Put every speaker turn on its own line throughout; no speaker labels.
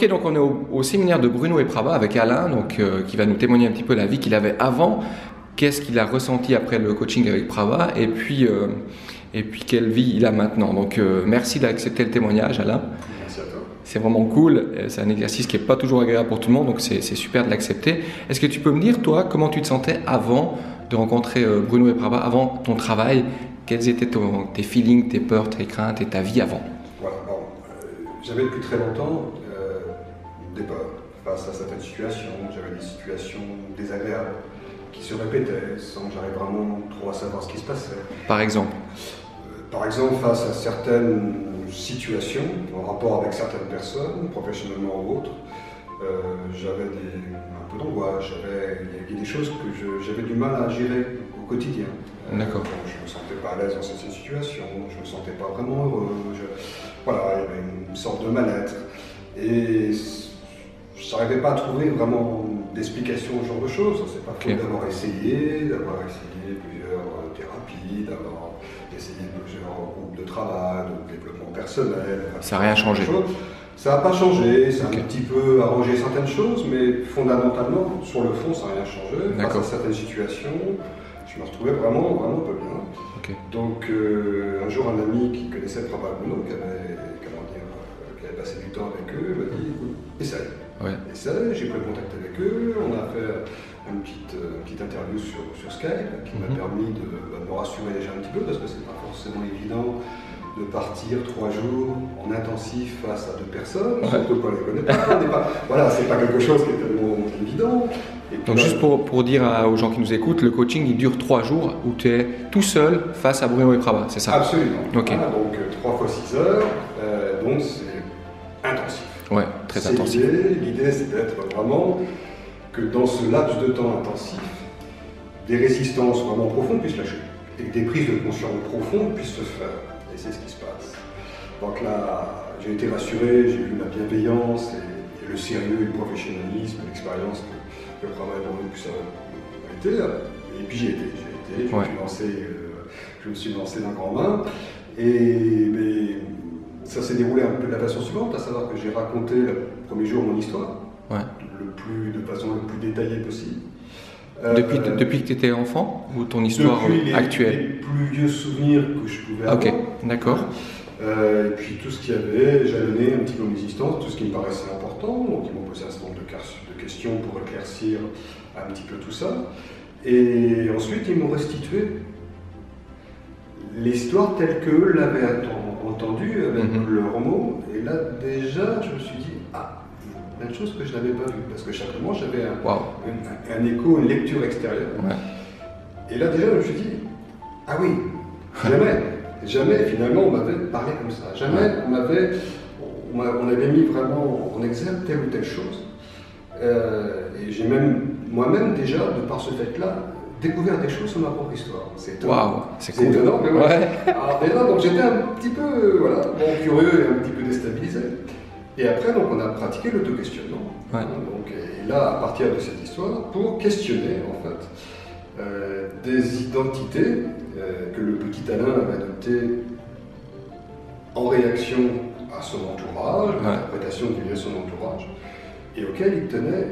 Ok, donc on est au séminaire de Bruno et Prava avec Alain, qui va nous témoigner un petit peu la vie qu'il avait avant, qu'est-ce qu'il a ressenti après le coaching avec Prava, et puis quelle vie il a maintenant. Merci d'accepter le témoignage, Alain.
Merci à toi.
C'est vraiment cool, c'est un exercice qui n'est pas toujours agréable pour tout le monde, donc c'est super de l'accepter. Est-ce que tu peux me dire, toi, comment tu te sentais avant de rencontrer Bruno et Prava, avant ton travail? Quels étaient tes feelings, tes peurs, tes craintes et ta vie avant?
Voilà, j'avais depuis très longtemps des peurs face à certaines situations. J'avais des situations désagréables qui se répétaient sans que j'arrive vraiment trop à savoir ce qui se passait.
Par exemple?
Par exemple, face à certaines situations, en rapport avec certaines personnes, professionnellement ou autres, j'avais un peu d'angoisse, il y a des choses que j'avais du mal à gérer au quotidien.
D'accord.
Je ne me sentais pas à l'aise dans cette situation, je ne me sentais pas vraiment heureux. Voilà, il y avait une sorte de mal-être. Et je n'arrivais pas à trouver vraiment d'explication au genre de choses. C'est pas faux d'avoir essayé plusieurs thérapies, d'avoir essayé plusieurs groupes de travail, de développement personnel.
Ça n'a rien changé.
Ça n'a pas changé, ça a un petit peu arrangé certaines choses, mais fondamentalement, sur le fond, ça n'a rien changé. Face à certaines situations, je me retrouvais vraiment pas bien. Donc un jour, un ami qui connaissait Prava et Bruno, qui avait passé du temps avec eux, m'a dit écoute, essaye. Essaye, j'ai pris contact avec eux, on a fait une petite interview sur Skype qui m'a permis de me rassurer déjà un petit peu, parce que c'est pas forcément évident de partir 3 jours en intensif face à 2 personnes, surtout quand on les connaît pas. Voilà, c'est pas quelque chose qui est tellement évident.
Donc juste pour dire aux gens qui nous écoutent, le coaching il dure 3 jours où tu es tout seul face à Bruno et Prava, c'est ça?
Absolument.
Okay.
Voilà, donc 3 fois 6 heures, donc c'est intensif.
Ouais, très intensif.
L'idée c'est d'être vraiment que dans ce laps de temps intensif, des résistances vraiment profondes puissent lâcher et que des prises de conscience profondes puissent se faire. Et c'est ce qui se passe. Donc là, j'ai été rassuré, j'ai vu la bienveillance et le sérieux et le professionnalisme, l'expérience que Prava et Bruno puissent avoir été. Et puis j'y étais, je me suis lancé d'un grand bain. Mais ça s'est déroulé un peu de la façon suivante, à savoir que j'ai raconté le premier jour mon histoire, de façon le plus détaillée possible.
Depuis que tu étais enfant ou ton histoire actuelle?
Les plus vieux souvenirs que je pouvais avoir.
Ok, d'accord.
Et puis tout ce qu'il y avait, jalonné un petit peu mes histoires, tout ce qui me paraissait important. Donc ils m'ont posé un certain nombre de questions pour éclaircir un petit peu tout ça. Et ensuite ils m'ont restitué l'histoire telle qu'eux l'avaient entendue avec leurs mots. Et là déjà je me suis dit, plein de choses que je n'avais pas vues, parce que chaque mois j'avais un écho, une lecture extérieure. Et là déjà je me suis dit, ah oui, jamais finalement on m'avait parlé comme ça, jamais on avait mis vraiment en exergue telle ou telle chose. Et j'ai même moi-même déjà, de par ce fait-là, découvert des choses sur ma propre histoire. C'est
cool.
Étonnant, mais mais là, donc j'étais un petit peu curieux et un petit peu déstabilisé. Et après, donc, on a pratiqué l'auto-questionnement. Et là, à partir de cette histoire, pour questionner, en fait, des identités que le petit Alain avait adoptées en réaction à son entourage, l'interprétation qu'il faisait de son entourage, et auquel il tenait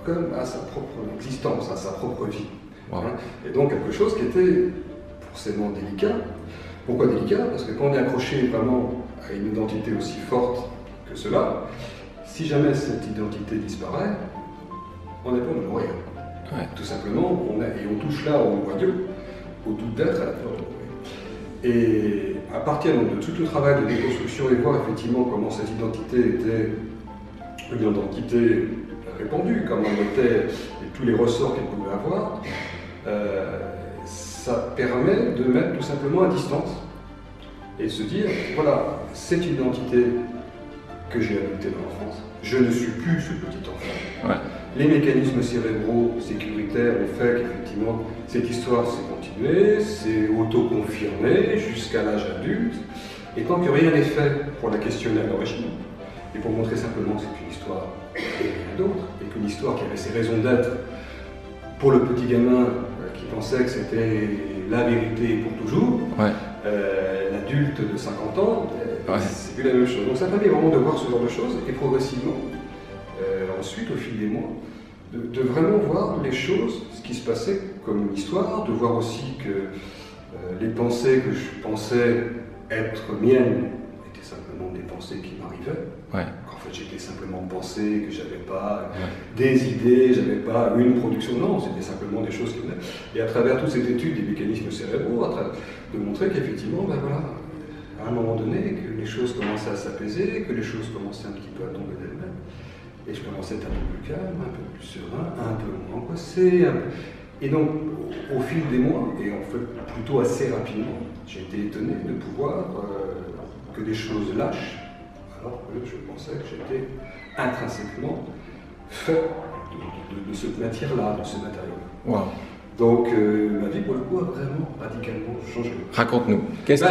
comme à sa propre existence, à sa propre vie. Et donc, quelque chose qui était forcément délicat. Pourquoi délicat? Parce que quand on est accroché vraiment à une identité aussi forte que cela, si jamais cette identité disparaît, on n'est pas dans le noyau. Tout simplement, on touche là au noyau, au doute d'être, à la peur de mourir. Et à partir de tout le travail de déconstruction et voir effectivement comment cette identité était une identité répandue, comment elle était, et tous les ressorts qu'elle pouvait avoir, ça permet de mettre tout simplement à distance et de se dire, voilà, cette identité que j'ai adoptée dans l'enfance, je ne suis plus ce petit enfant. Les mécanismes cérébraux sécuritaires ont fait qu'effectivement cette histoire s'est continuée, s'est auto-confirmée jusqu'à l'âge adulte, et tant que rien n'est fait pour la questionner à l'origine, et pour montrer simplement que c'est une histoire et rien d'autre, et qu'une histoire qui avait ses raisons d'être pour le petit gamin qui pensait que c'était la vérité pour toujours, l'adulte de 50 ans c'est plus la même chose. Donc ça permet vraiment de voir ce genre de choses et progressivement, ensuite au fil des mois, de vraiment voir les choses, ce qui se passait comme une histoire, de voir aussi que les pensées que je pensais être miennes étaient simplement des pensées qui m'arrivaient.
Ouais.
En fait, j'étais simplement pensé, que j'avais pas des idées, j'avais pas une production. Non, c'était simplement des choses qui venaient. Et à travers toute cette étude des mécanismes cérébraux, de montrer qu'effectivement, ben voilà, à un moment donné, que les choses commençaient à s'apaiser, que les choses commençaient un petit peu à tomber d'elles-mêmes. Et je commençais à être un peu plus calme, un peu plus serein, un peu moins angoissé. Et donc, au fil des mois, et en fait plutôt assez rapidement, j'ai été étonné de pouvoir que des choses lâchent, alors que je pensais que j'étais intrinsèquement fait de cette matière-là, de ce matériau.
Wow.
Donc, ma vie, pour le coup, a vraiment radicalement changé.
Raconte-nous.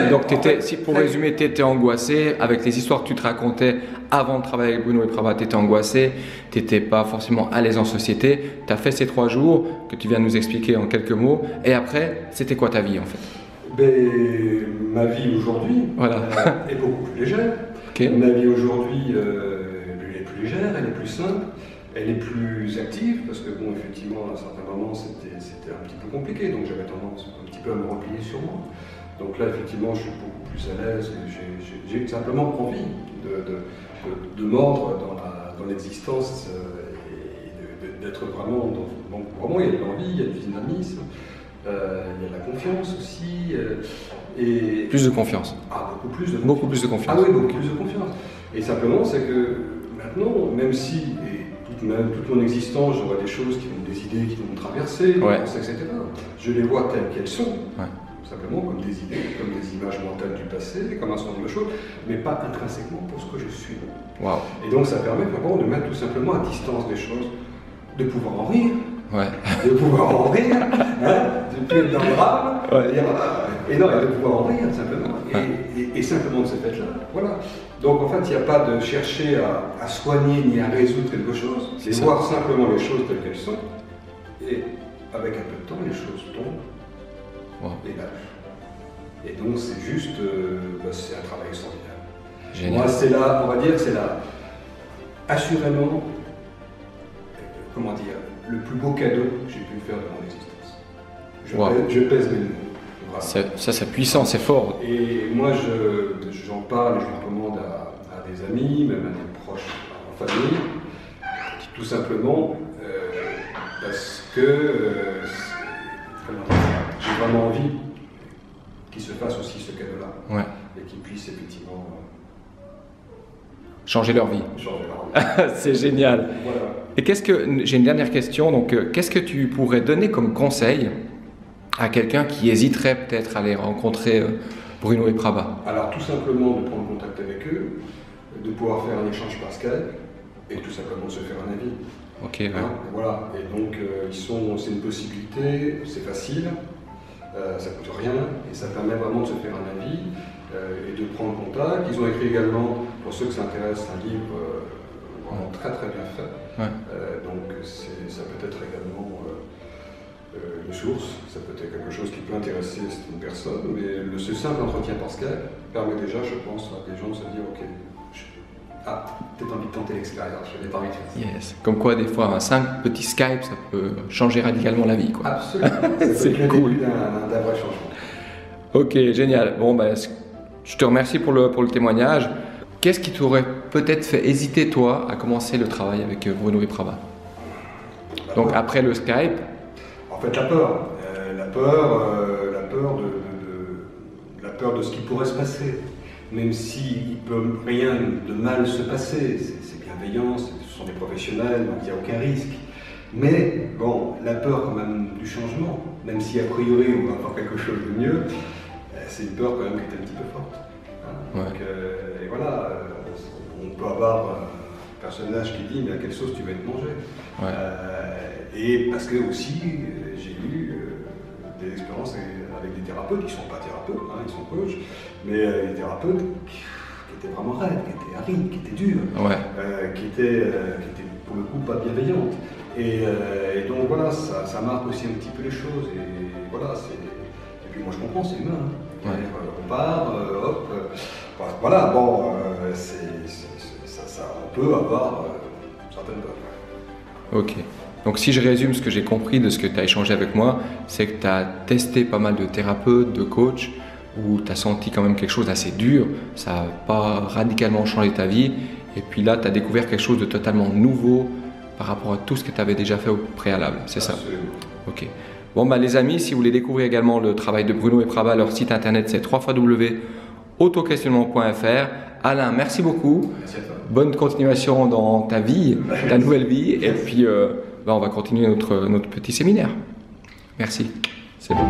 Donc, pour résumer, tu étais angoissé avec les histoires que tu te racontais avant de travailler avec Bruno et Prabha. Tu étais angoissé, tu n'étais pas forcément à l'aise en société. Tu as fait ces 3 jours que tu viens de nous expliquer en quelques mots. Et après, c'était quoi ta vie en fait?
Ma vie aujourd'hui est beaucoup plus légère. Okay. Ma vie aujourd'hui elle est plus légère, elle est plus simple. Elle est plus active parce que, bon, effectivement, à un certain moment, c'était un petit peu compliqué, donc j'avais tendance un petit peu à me replier sur moi. Donc là, effectivement, je suis beaucoup plus à l'aise et j'ai simplement envie de mordre dans l'existence et d'être vraiment dans. Donc, vraiment, il y a de l'envie, il y a du dynamisme, il y a de la confiance aussi. Et
plus de confiance.
Ah, beaucoup plus de confiance.
Beaucoup plus de confiance.
Ah oui, beaucoup plus de confiance. Et simplement, c'est que maintenant, même si. Toute mon existence, je vois des choses, des idées qui vont me traverser, des pensées, etc. Je les vois telles qu'elles sont, simplement comme des idées, comme des images mentales du passé, comme un certain nombre de choses, mais pas intrinsèquement pour ce que je suis.
Wow.
Et donc ça permet vraiment de mettre tout simplement à distance des choses, de pouvoir en rire, de pouvoir en rire, de plus être dans le drame, et de pouvoir en rire simplement, et simplement de ce fait-là, voilà. Donc en fait, il n'y a pas de chercher à soigner ni à résoudre quelque chose, c'est voir simplement les choses telles qu'elles sont, et avec un peu de temps, les choses tombent et lâchent. Et donc c'est juste, c'est un travail extraordinaire.
Génial.
Moi, c'est là, on va dire, c'est là, assurément, comment dire, le plus beau cadeau que j'ai pu faire de mon existence. Je pèse mes mots.
Ça, c'est puissant, c'est fort.
Et moi, j'en parle, je le recommande à des amis, même à des proches en famille, tout simplement parce que j'ai vraiment envie qu'ils se fassent aussi ce cadeau-là, et qu'ils puissent effectivement
changer leur vie. C'est génial.
Voilà.
Et j'ai une dernière question, donc qu'est-ce que tu pourrais donner comme conseil à quelqu'un qui hésiterait peut-être à aller rencontrer Bruno et Prabha?
Alors tout simplement de prendre contact avec eux, de pouvoir faire un échange par Skype et tout simplement de se faire un avis.
Ok. Ouais.
Voilà. Et donc c'est une possibilité, c'est facile, ça coûte rien et ça permet vraiment de se faire un avis et de prendre contact. Ils ont écrit également, pour ceux que ça intéresse, un livre vraiment très très bien fait. Donc ça peut être également une source, ça peut être quelque chose qui peut intéresser une personne, mais ce simple entretien par Skype permet déjà, je pense, à des gens de se dire ok, peut-être envie de tenter l'expérience, je n'ai pas envie de faire ça.
Yes. Comme quoi, des fois, un simple petit Skype, ça peut changer radicalement la vie, quoi.
Absolument, c'est le début d'un vrai changement.
Ok, génial. Bon, je te remercie pour le témoignage. Qu'est-ce qui t'aurait peut-être fait hésiter, toi, à commencer le travail avec Bruno et Prabha? Donc, après le Skype.
En fait, la peur de ce qui pourrait se passer, même s'il ne peut rien de mal se passer, c'est bienveillant, ce sont des professionnels, donc il n'y a aucun risque. Mais bon, la peur quand même du changement, même si a priori on va avoir quelque chose de mieux, c'est une peur quand même qui est un petit peu forte. Donc, et voilà, on peut avoir un personnage qui dit mais à quelle sauce tu vas être mangé. Et parce que aussi, j'ai eu des expériences avec des thérapeutes qui ne sont pas thérapeutes, ils sont coachs, mais des thérapeutes qui étaient vraiment raides, qui étaient arides, qui étaient durs, qui étaient pour le coup pas bienveillantes. Et donc voilà, ça marque aussi un petit peu les choses. Et voilà, et puis moi je comprends, c'est humain. On part, hop, Voilà, bon, on peut avoir certaines peurs.
Ok. Donc si je résume ce que j'ai compris de ce que tu as échangé avec moi, c'est que tu as testé pas mal de thérapeutes, de coachs, où tu as senti quand même quelque chose d'assez dur, ça n'a pas radicalement changé ta vie, et puis là tu as découvert quelque chose de totalement nouveau par rapport à tout ce que tu avais déjà fait au préalable, c'est ça? Ok. Bon bah les amis, si vous voulez découvrir également le travail de Bruno et Prabha, leur site internet c'est www.autoquestionnement.fr. Alain, merci beaucoup.
Merci à toi.
Bonne continuation dans ta vie, ta nouvelle vie, et puis on va continuer notre petit séminaire. Merci. C'est bon.